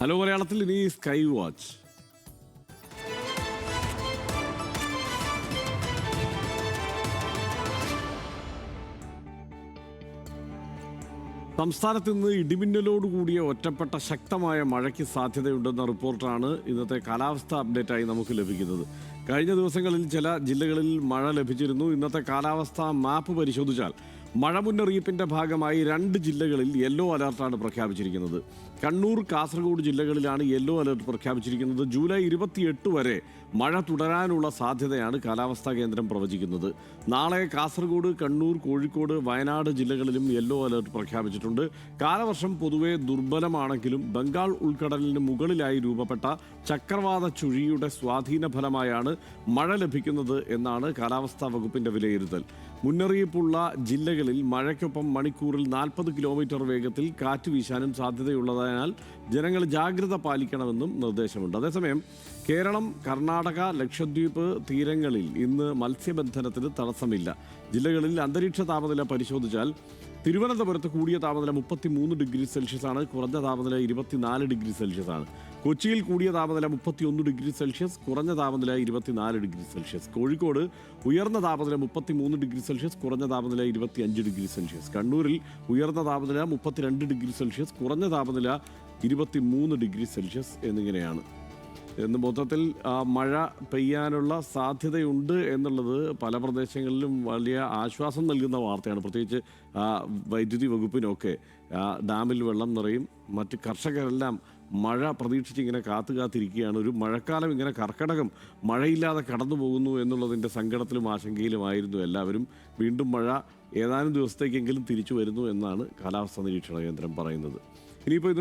Hello മലയാളത്തിൽ ഇനി sky watch. സംസ്ഥാനത്ത് ഇന്ന് ഇടിമിന്നലോടുകൂടിയ ഒറ്റപ്പെട്ട ശക്തമായ മഴയ്ക്ക് സാധ്യതയുണ്ടെന്ന റിപ്പോർട്ടാണ് ഇന്നത്തെ കാലാവസ്ഥ അപ്ഡേറ്റായി നമുക്ക് ലഭിക്കുന്നത്. കഴിഞ്ഞ ദിവസങ്ങളിൽ ചില ജില്ലകളിൽ മഴ ലഭിച്ചിരുന്നു. ഇന്നത്തെ കാലാവസ്ഥ മാപ്പ് പരിശോധിച്ചാൽ മഴ മുന്നറിയിപ്പിൻ്റെ ഭാഗമായി 2 ജില്ലകളിൽ യെല്ലോ അലർട്ടാണ് പ്രഖ്യാപിച്ചിരിക്കുന്നത്. കണ്ണൂർ, കാസർഗോഡ് ജില്ലകളിലാണ് യെല്ലോ അലർട്ട് പ്രഖ്യാപിച്ചിരിക്കുന്നത്. ജൂലൈ 28 വരെ മഴ തുടരാനുള്ള സാധ്യതയാണ് കാലാവസ്ഥാ കേന്ദ്രം പ്രവചിക്കുന്നത്. നാളെ കാസർഗോഡ്, കണ്ണൂർ, കോഴിക്കോട്, വയനാട് ജില്ലകളിലും യെല്ലോ അലർട്ട് പ്രഖ്യാപിച്ചിട്ടുണ്ട്. കാലവർഷം പൊതുവെ ദുർബലമാണെങ്കിലും ബംഗാൾ ഉൾക്കടലിന് മുകളിലായി രൂപപ്പെട്ട ചക്രവാത ചുഴിയുടെ സ്വാധീന ഫലമായാണ് മഴ ലഭിക്കുന്നത് എന്നാണ് കാലാവസ്ഥാ വകുപ്പിൻ്റെ വിലയിരുത്തൽ. മുന്നറിയിപ്പുള്ള ജില്ലകളിൽ മഴയ്ക്കൊപ്പം മണിക്കൂറിൽ 40 കിലോമീറ്റർ വേഗത്തിൽ കാറ്റ് വീശാനും സാധ്യതയുള്ളതിനാൽ ജനങ്ങൾ ജാഗ്രത പാലിക്കണമെന്നും നിർദ്ദേശമുണ്ട്. അതേസമയം കേരളം, കർണാടക, ലക്ഷദ്വീപ് തീരങ്ങളിൽ ഇന്ന് മത്സ്യബന്ധനത്തിന് തടസ്സമില്ല. ജില്ലകളിൽ അന്തരീക്ഷ താപനില പരിശോധിച്ചാൽ തിരുവനന്തപുരത്ത് കൂടിയ താപനില 33 ഡിഗ്രി സെൽഷ്യസ് ആണ്, കുറഞ്ഞ താപനില 24 ഡിഗ്രി സെൽഷ്യസ് ആണ്. കൊച്ചിയിൽ കൂടിയ താപനില 31 ഡിഗ്രി സെൽഷ്യസ്, കുറഞ്ഞ താപനില 24 ഡിഗ്രി സെൽഷ്യസ്. കോഴിക്കോട് ഉയർന്ന താപനില 33 ഡിഗ്രി സെൽഷ്യസ്, കുറഞ്ഞ താപനില 25 ഡിഗ്രി സെൽഷ്യസ്. കണ്ണൂരിൽ ഉയർന്ന താപനില 32 ഡിഗ്രി സെൽഷ്യസ്, കുറഞ്ഞ താപനില 23 ഡിഗ്രി സെൽഷ്യസ് എന്നിങ്ങനെയാണ്. എന്ന് മൊത്തത്തിൽ മഴ പെയ്യാനുള്ള സാധ്യതയുണ്ട് എന്നുള്ളത് പല പ്രദേശങ്ങളിലും വലിയ ആശ്വാസം നൽകുന്ന വാർത്തയാണ്. പ്രത്യേകിച്ച് വൈദ്യുതി വകുപ്പിനൊക്കെ ഡാമിൽ വെള്ളം നിറയും. മറ്റ് കർഷകരെല്ലാം മഴ പ്രതീക്ഷിച്ച് ഇങ്ങനെ കാത്തിരിക്കുകയാണ്. ഒരു മഴക്കാലം ഇങ്ങനെ കർക്കിടകം മഴയില്ലാതെ കടന്നു പോകുന്നു എന്നുള്ളതിൻ്റെ സങ്കടത്തിലും ആശങ്കയിലുമായിരുന്നു എല്ലാവരും. വീണ്ടും മഴ ഏതാനും ദിവസത്തേക്കെങ്കിലും തിരിച്ചു വരുന്നു എന്നാണ് കാലാവസ്ഥാ നിരീക്ഷണ കേന്ദ്രം പറയുന്നത്. ഇനിയിപ്പോൾ ഇത്